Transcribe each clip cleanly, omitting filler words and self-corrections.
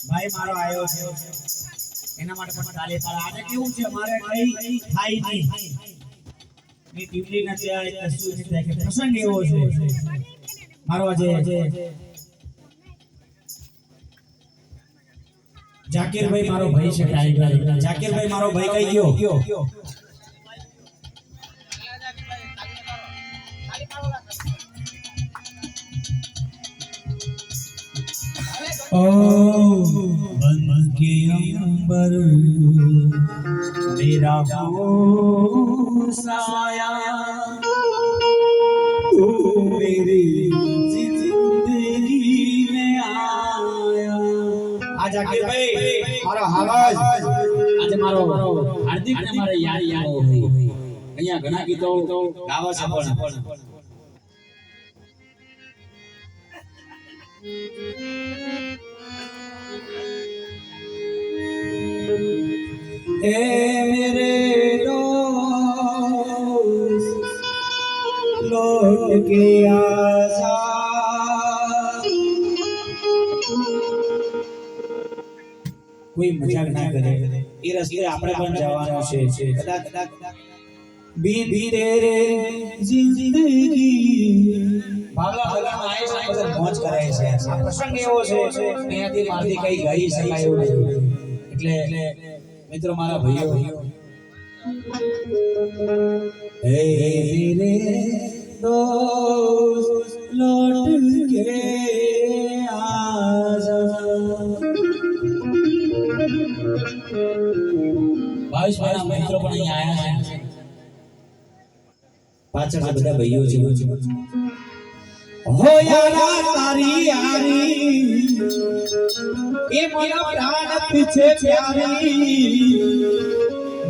ભાઈ મારો આયો છે એના માટે પણ તાલી પાડો. આજે કેવું છે મારે કઈ થાય નહીં ની ટીમલી નથી આ કશું નથી થાય કે પ્રસંગ એવો છે મારો આજે જાકીરભાઈ મારો ભાઈ છે ટાઈગર. જાકીરભાઈ મારો ભાઈ કઈ ગયો ओ बन के अंबर मेरा साया तू मेरी जिंदगी में आया. आ जाकिर भाई मारो आवाज आज मारो हार्दिक ने मारे यारी आવો અહીંયા ઘણા ગીતો ગાવા છે પણ ए मेरे दोस्त लौट के आजा. कोई मजाक ना करे એ રસ્તે આપણે પણ જવાનું છે કદાચ બી તેરે જિંદગી ભાગલા ભાગલા આય છે બધા મોજ કરાય છે. આ પ્રસંગ એવો છે અહીંયાથી મારથી કઈ ગઈ શકાય એવું નથી. એટલે મિત્રો મારા ભાઈઓ હે મેરે દોસ્ત લौट के आजा. ભાઈ મારા મિત્રો પણ અહીંયા આયા છે પાછળ બધા ભાઈઓ છે. हो यारा तारी यारी ये मेरा प्राण पीछे प्यारी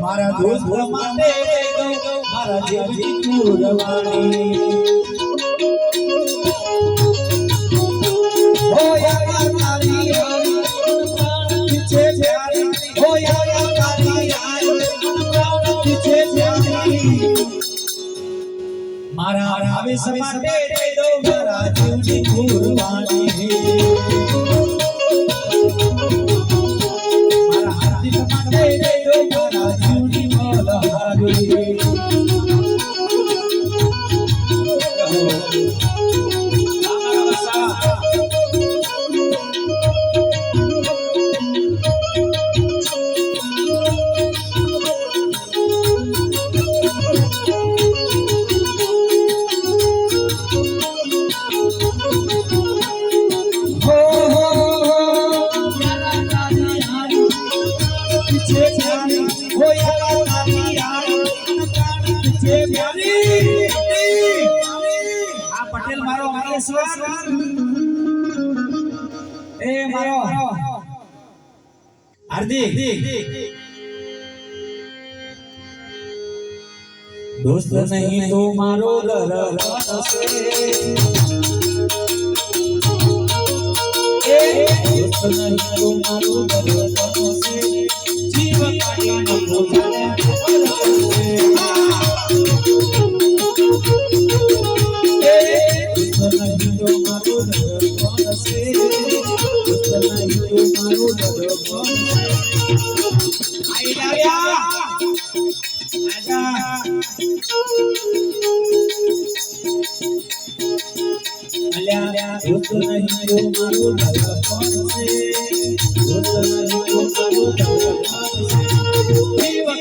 मारा दोस्त माने दो मारा जीवी कुरबानी. हो यारा तारी यारी प्राण पीछे प्यारी हो यारा तारी यारी प्राण पीछे प्यारी मारा रावे समाटे दे दो मारा जीवनी कुर्बानी. मारा हाथी समाटे दे दो मारा जीवनी मोलहारी. પટેલ મારો માલેશ્વર એ મારો હાર્દિક दोस्त नहीं तो मारो घर જીવ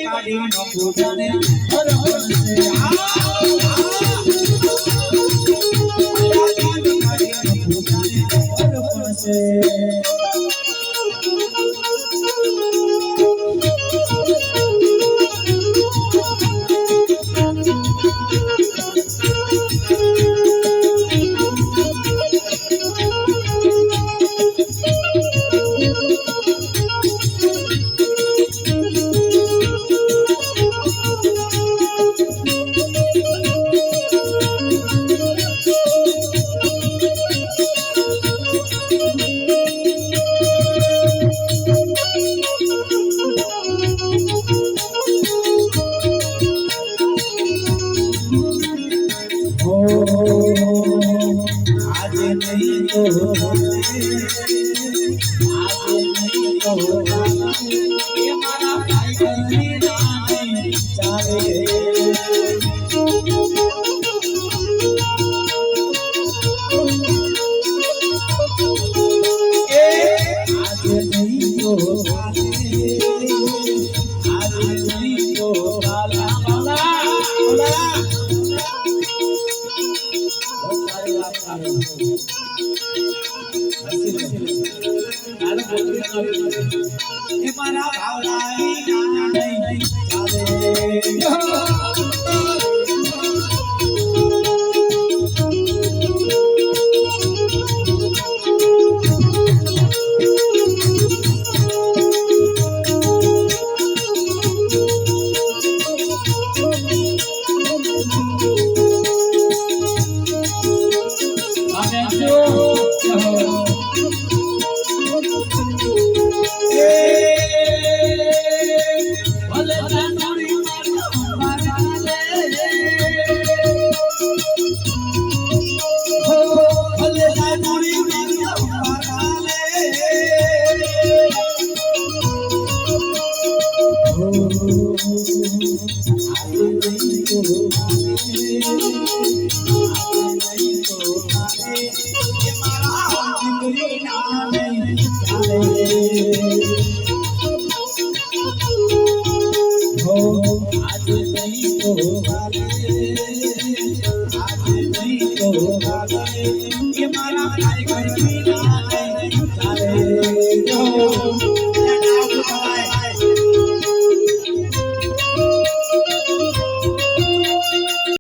કાઢી ન પોતાને મારા